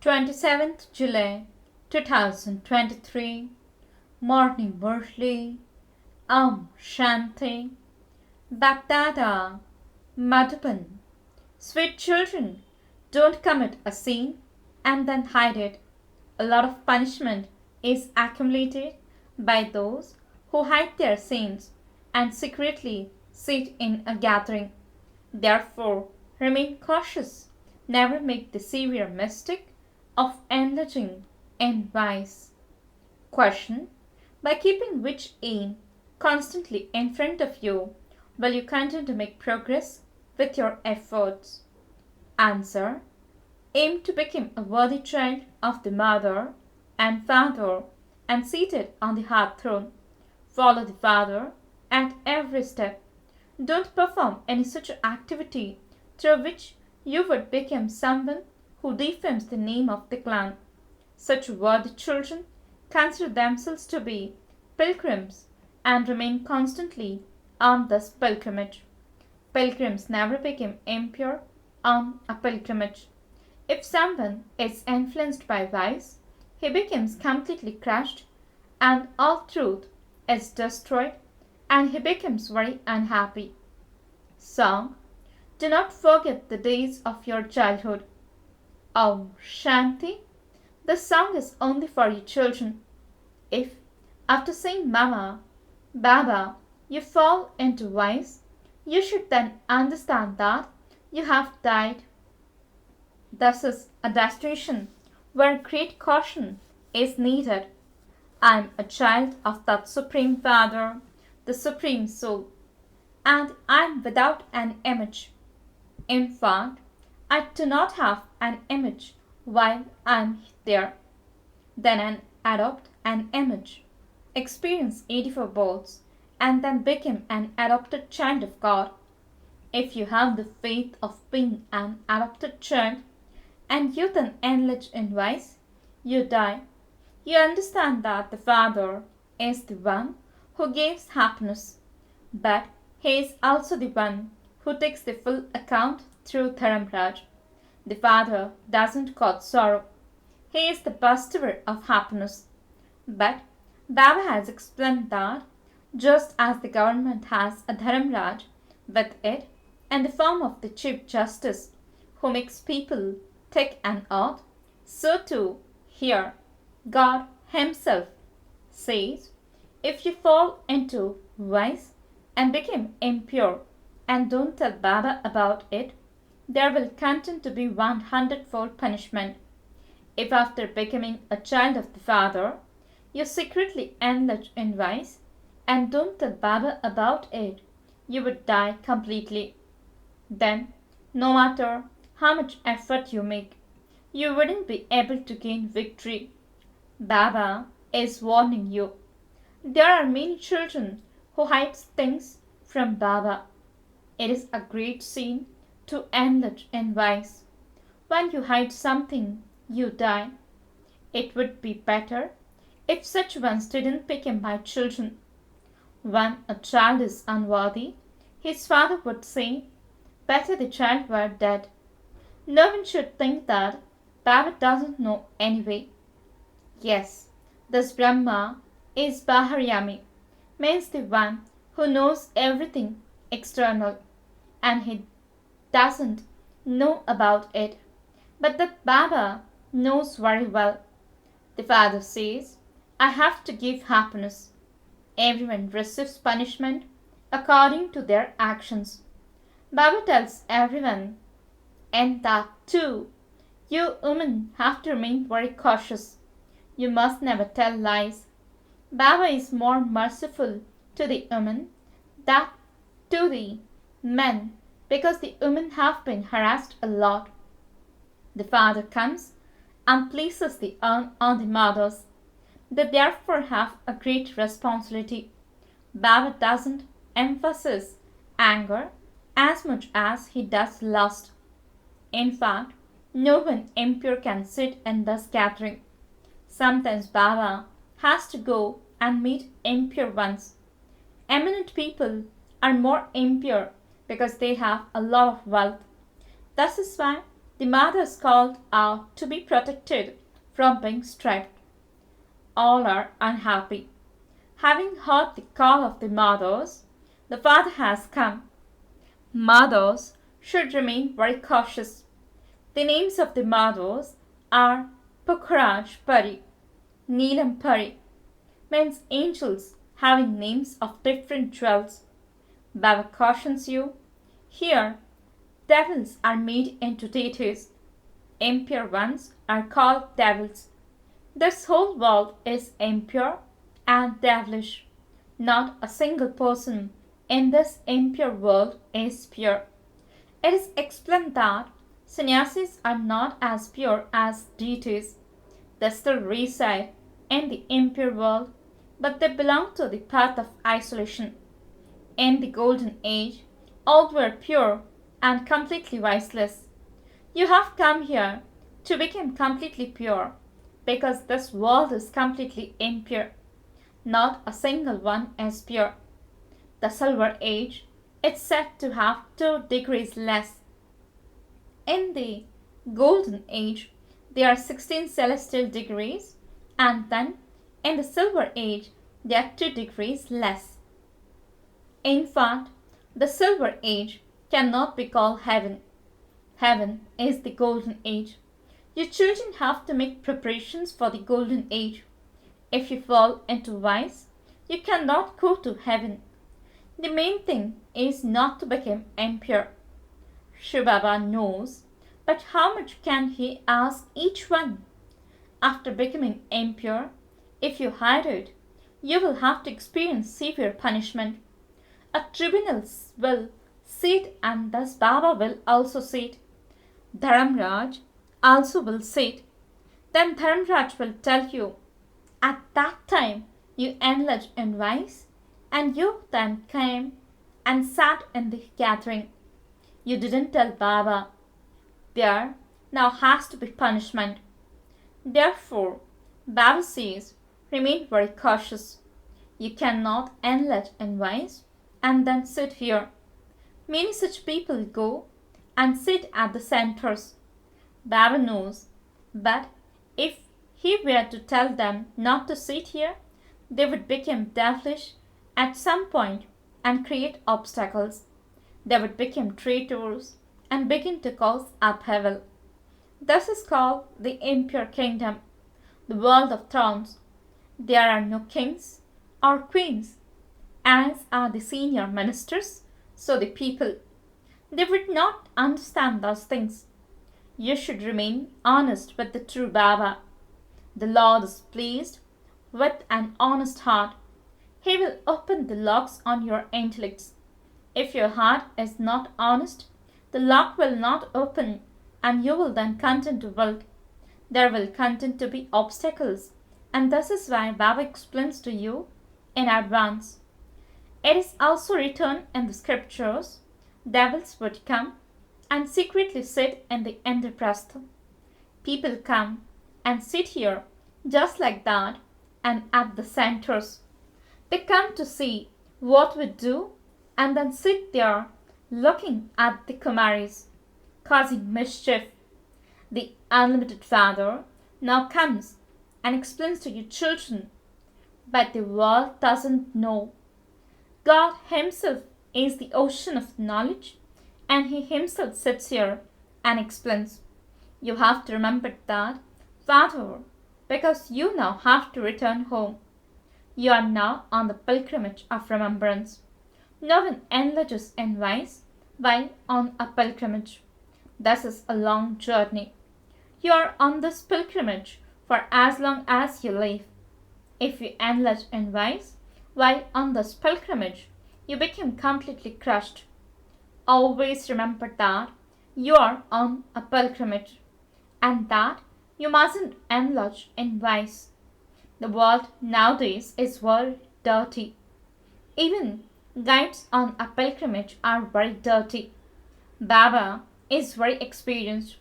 27th July 2023 Morning Murli Shanti BapDada Madhuban. Sweet children, don't commit a sin and then hide it. A lot of punishment is accumulated by those who hide their sins and secretly sit in a gathering. Therefore, remain cautious. Never make the severe mistake of indulging in vice. Question: by keeping which aim constantly in front of you, will you continue to make progress with your efforts? Answer: aim to become a worthy child of the mother and father and seated on the hearth throne. Follow the father at every step. Don't perform any such activity through which you would become someone who defames the name of the clan. Such worthy children consider themselves to be pilgrims and remain constantly on this pilgrimage. Pilgrims never become impure on a pilgrimage. If someone is influenced by vice, he becomes completely crushed and all truth is destroyed and he becomes very unhappy. Song: do not forget the days of your childhood. Shanti. This song is only for you children. If, after saying Mama, Baba, you fall into vice, you should then understand that you have died. This is a destination where great caution is needed. I am a child of that Supreme Father, the Supreme Soul, and I am without an image. In fact, I do not have an image while I am there. Then I adopt an image, experience 84 births, and then become an adopted child of God. If you have the faith of being an adopted child, and you then indulge in vice, you die. You understand that the Father is the one who gives happiness, but he is also the one who takes the full account through Dharamraj. The Father doesn't cause sorrow. He is the bestower of happiness. But Baba has explained that just as the government has a Dharamraj with it in the form of the Chief Justice who makes people take an oath, so too here God Himself says, if you fall into vice and become impure and don't tell Baba about it, there will continue to be 100-fold punishment. If after becoming a child of the Father, you secretly indulge in vice and don't tell Baba about it, you would die completely. Then, no matter how much effort you make, you wouldn't be able to gain victory. Baba is warning you. There are many children who hide things from Baba. It is a great sin to indulge in vice. When you hide something, you die. It would be better if such ones didn't become my children. When a child is unworthy, his father would say, better the child were dead. No one should think that Baba doesn't know anyway. Yes, this Brahma is Baharyami, means the one who knows everything external, and he doesn't know about it, but that Baba knows very well. The Father says, I have to give happiness. Everyone receives punishment according to their actions. Baba tells everyone, and that too, you women have to remain very cautious. You must never tell lies. Baba is more merciful to the women than to the men because the women have been harassed a lot. The Father comes and places the on the mothers. They therefore have a great responsibility. Baba doesn't emphasize anger as much as he does lust. In fact, no one impure can sit in this gathering. Sometimes Baba has to go and meet impure ones. Eminent people are more impure because they have a lot of wealth. This is why the mother is called out to be protected from being stripped. All are unhappy. Having heard the call of the mothers, the father has come. Mothers should remain very cautious. The names of the mothers are Pukhraj Pari, Neelam Pari, means angels having names of different jewels. Baba cautions you, here devils are made into deities. Impure ones are called devils. This whole world is impure and devilish. Not a single person in this impure world is pure. It is explained that sannyasis are not as pure as deities. They still reside in the impure world, but they belong to the path of isolation. In the golden age, all were pure and completely viceless. You have come here to become completely pure, because this world is completely impure. Not a single one is pure. The silver age is said to have 2 degrees less. In the golden age, there are 16 celestial degrees, and then in the silver age, there are 2 degrees less. In fact, the silver age cannot be called heaven. Heaven is the golden age. Your children have to make preparations for the golden age. If you fall into vice, you cannot go to heaven. The main thing is not to become impure. Shivbaba knows, but how much can he ask each one? After becoming impure, if you hide it, you will have to experience severe punishment. A tribunal will sit, and thus Baba will also sit. Dharamraj also will sit. Then Dharamraj will tell you, at that time you indulged in vice, and you then came and sat in the gathering. You didn't tell Baba. There now has to be punishment. Therefore, Baba says, remain very cautious. You cannot indulge in vice and then sit here. Many such people go and sit at the centers. Baba knows, but if he were to tell them not to sit here, they would become devilish at some point and create obstacles. They would become traitors and begin to cause upheaval. This is called the impure kingdom, the world of thrones. There are no kings or queens, as are the senior ministers, so the people. They would not understand those things. You should remain honest with the true Baba. The Lord is pleased with an honest heart. He will open the locks on your intellects. If your heart is not honest, the lock will not open, and you will then continue to work. There will continue to be obstacles, and this is why Baba explains to you in advance. It is also written in the scriptures, devils would come and secretly sit in the Indraprastha. People come and sit here just like that and at the centers. They come to see what we do and then sit there looking at the Kumaris, causing mischief. The unlimited Father now comes and explains to you children, but the world doesn't know. God Himself is the ocean of knowledge, and He Himself sits here and explains. You have to remember that, Father, because you now have to return home. You are now on the pilgrimage of remembrance. No one engages in vice while on a pilgrimage. This is a long journey. You are on this pilgrimage for as long as you live. If you indulge in vice while on this pilgrimage, you become completely crushed. Always remember that you are on a pilgrimage and that you mustn't indulge in vice. The world nowadays is very dirty. Even guides on a pilgrimage are very dirty. Baba is very experienced.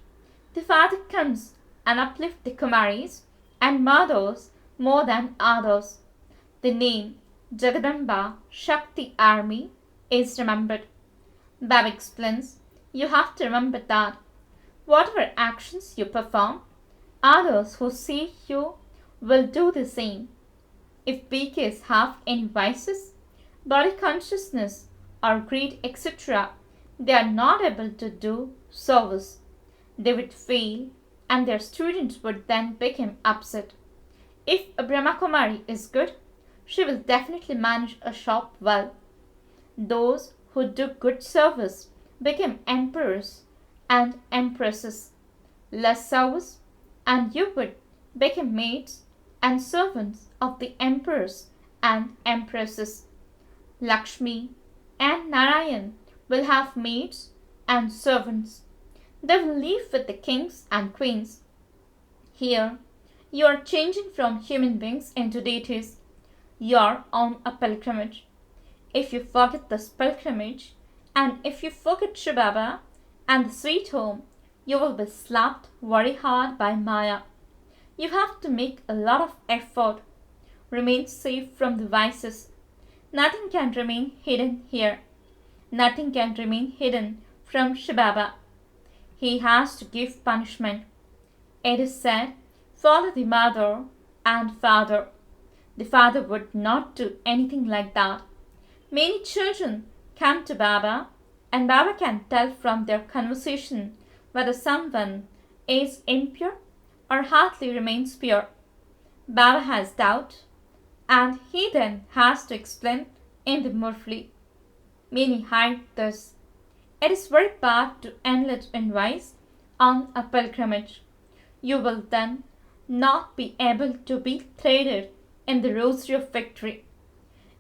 The Father comes and uplifts the Kumaris and mothers more than others. The name Jagadamba Shakti Army is remembered. Baba explains, you have to remember that Whatever actions you perform, others who see you will do the same. If BKs have any vices, body consciousness or greed, etc., they are not able to do service. They would fail and their students would then become upset. If a Brahma Kumari is good, she will definitely manage a shop well. Those who do good service become emperors and empresses. Less service, and you would become maids and servants of the emperors and empresses. Lakshmi and Narayan will have maids and servants. They will live with the kings and queens. Here, you are changing from human beings into deities. You are on a pilgrimage. If you forget this pilgrimage, and if you forget shivbaba and the sweet home, you will be slapped very hard by Maya. You have to make a lot of effort. Remain safe from the vices. Nothing can remain hidden here. Nothing can remain hidden from shivbaba. He has to give punishment. It is said, follow the mother and father. The father would not do anything like that. Many children come to Baba, and Baba can tell from their conversation whether someone is impure or hardly remains pure. Baba has doubt, and he then has to explain in the Murli. Many hide this. It is very bad to enlist in vice on a pilgrimage. You will then not be able to be threaded in the rosary of victory.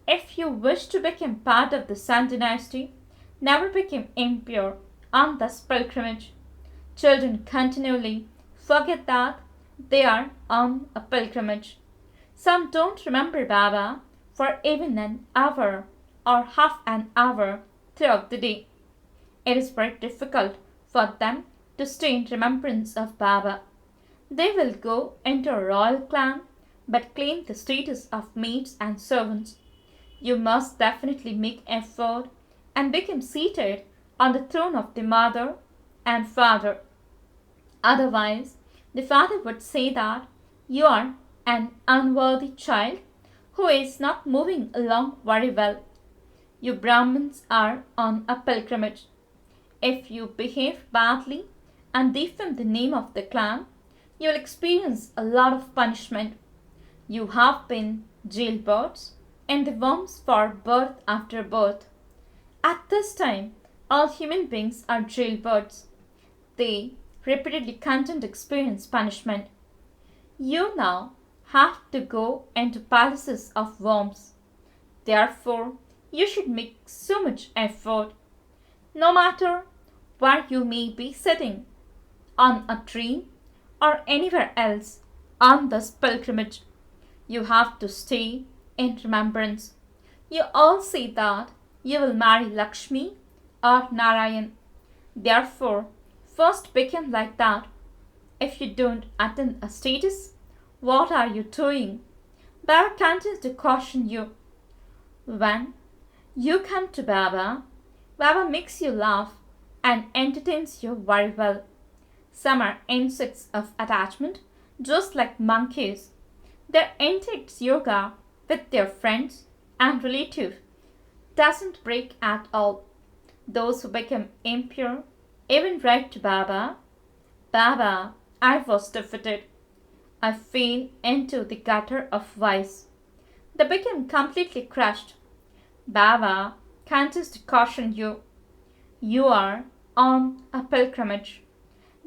If you wish to become part of the Sun dynasty, never become impure on this pilgrimage. Children continually forget that they are on a pilgrimage. Some don't remember Baba for even an hour or half an hour throughout the day. It is very difficult for them to stay in remembrance of Baba. They will go into a royal clan but claim the status of maids and servants. You must definitely make effort and become seated on the throne of the mother and father. Otherwise, the father would say that you are an unworthy child who is not moving along very well. You Brahmins are on a pilgrimage. If you behave badly and defame the name of the clan, you will experience a lot of punishment. You have been jailbirds in the worms for birth after birth. At this time, all human beings are jailbirds. They repeatedly content experience punishment. You now have to go into palaces of worms. Therefore, you should make so much effort. No matter where you may be sitting, on a tree or anywhere else on this pilgrimage, you have to stay in remembrance. You all say that you will marry Lakshmi or Narayan. Therefore, first become like that. If you don't attain a status, what are you doing? Baba continues to caution you. When you come to Baba, Baba makes you laugh and entertains you very well. Some are insects of attachment, just like monkeys. Their antics yoga with their friends and relatives doesn't break at all. Those who become impure even write to Baba, Baba, I was defeated. I fell into the gutter of vice. They become completely crushed. Baba continues to caution you. You are on a pilgrimage.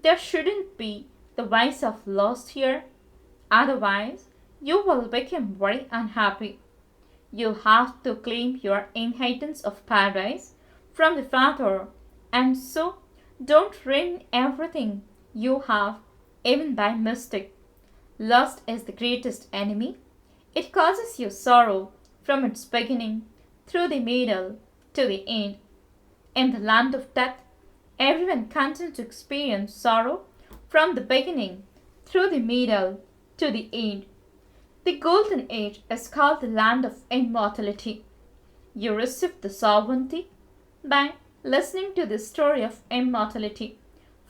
There shouldn't be the vice of lust here. Otherwise, you will become very unhappy. You have to claim your inheritance of paradise from the Father, and so don't ruin everything you have, even by mistake. Lust is the greatest enemy. It causes you sorrow from its beginning, through the middle, to the end. In the land of death, everyone continues to experience sorrow from the beginning, through the middle, to the end. The golden age is called the land of immortality. You receive the sovereignty by listening to the story of immortality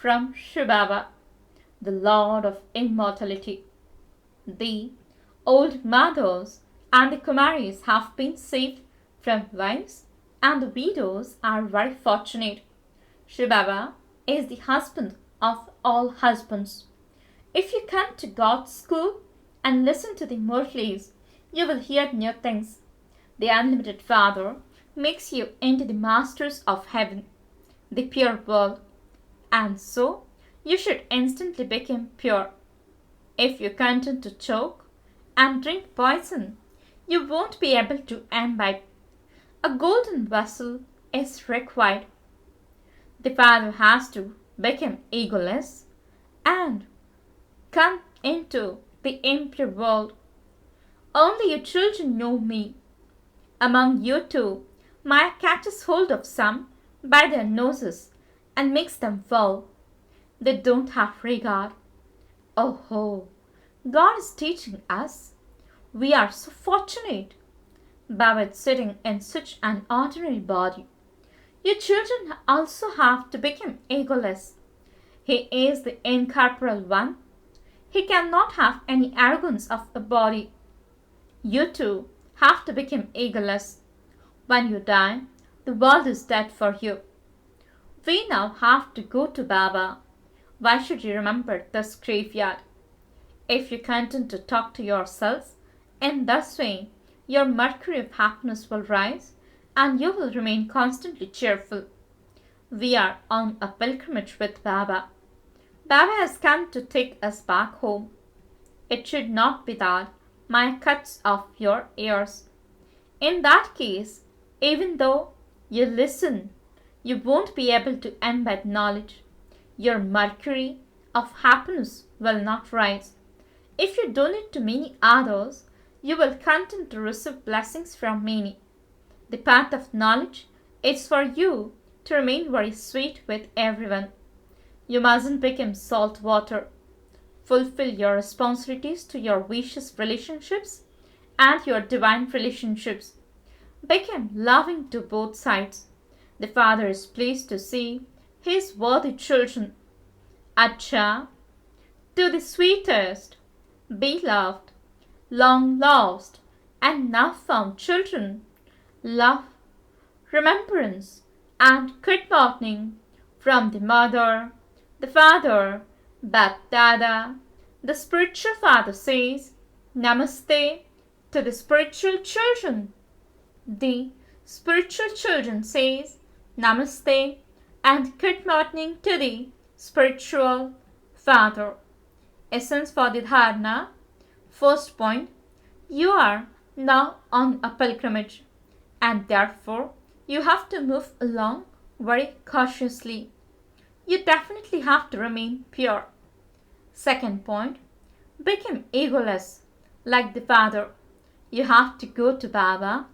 from Shivbaba, the Lord of Immortality. The old mothers and the Kumaris have been saved from wives, and the widows are very fortunate. Shivbaba is the husband of all husbands. If you come to God's school and listen to the Murlis, you will hear new things. The unlimited Father makes you into the masters of heaven, the pure world, and so you should instantly become pure. If you continue to choke and drink poison, you won't be able to imbibe. A golden vessel is required. The Father has to become egoless and come into the impure world. Only you children know me. Among you two, Maya catches hold of some by their noses and makes them fall. They don't have regard. Oh ho! God is teaching us. We are so fortunate. Baba is sitting in such an ordinary body. You children also have to become egoless. He is the incorporeal one. He cannot have any arrogance of a body. You too have to become egoless. When you die, the world is dead for you. We now have to go to Baba. Why should you remember this graveyard? If you continue to talk to yourselves in this way, your mercury of happiness will rise and you will remain constantly cheerful. We are on a pilgrimage with Baba. Baba has come to take us back home. It should not be that Maya cuts off your ears. In that case, even though you listen, you won't be able to embed knowledge. Your mercury of happiness will not rise. If you donate to many others, you will continue to receive blessings from many. The path of knowledge is for you to remain very sweet with everyone. You mustn't become salt water. Fulfill your responsibilities to your vicious relationships and your divine relationships. Become loving to both sides. The Father is pleased to see his worthy children. Acha, to the sweetest, beloved, long lost, and now found children, love, remembrance, and good morning from the Mother, the Father, BapDada. The spiritual Father says, Namaste to the spiritual children. The spiritual children says, Namaste and good morning to the spiritual Father. Essence for the dharana. First point, you are now on a pilgrimage and therefore you have to move along very cautiously. You definitely have to remain pure. Second point, become egoless like the Father. You have to go to Baba.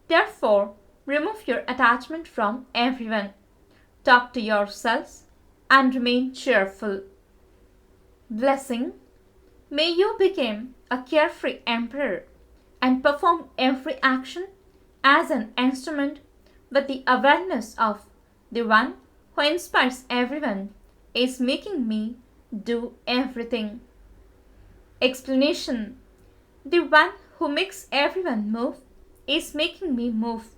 Therefore, remove your attachment from everyone. Talk to yourselves and remain cheerful. Blessing. May you become a carefree emperor and perform every action as an instrument with the awareness of the one who inspires everyone is making me do everything. Explanation. The one who makes everyone move is making me move.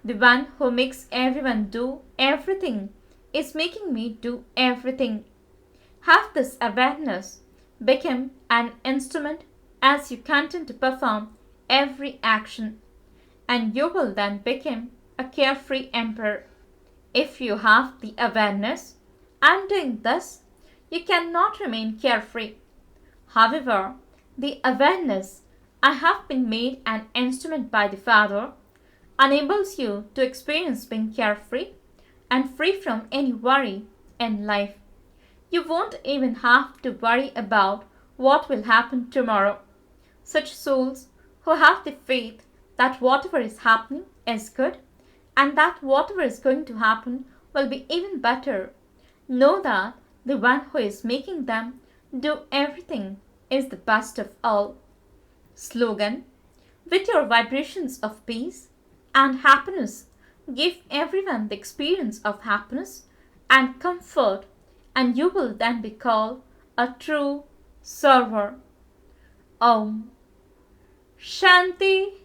The one who makes everyone do everything is making me do everything. Have this awareness. Become an instrument as you continue to perform every action, and you will then become a carefree emperor. If you have the awareness, I am doing this, you cannot remain carefree. However, the awareness, I have been made an instrument by the Father, enables you to experience being carefree and free from any worry in life. You won't even have to worry about what will happen tomorrow. Such souls who have the faith that whatever is happening is good and that whatever is going to happen will be even better, know that the one who is making them do everything is the best of all. Slogan. With your vibrations of peace and happiness, give everyone the experience of happiness and comfort and you will then be called a true server. Om Shanti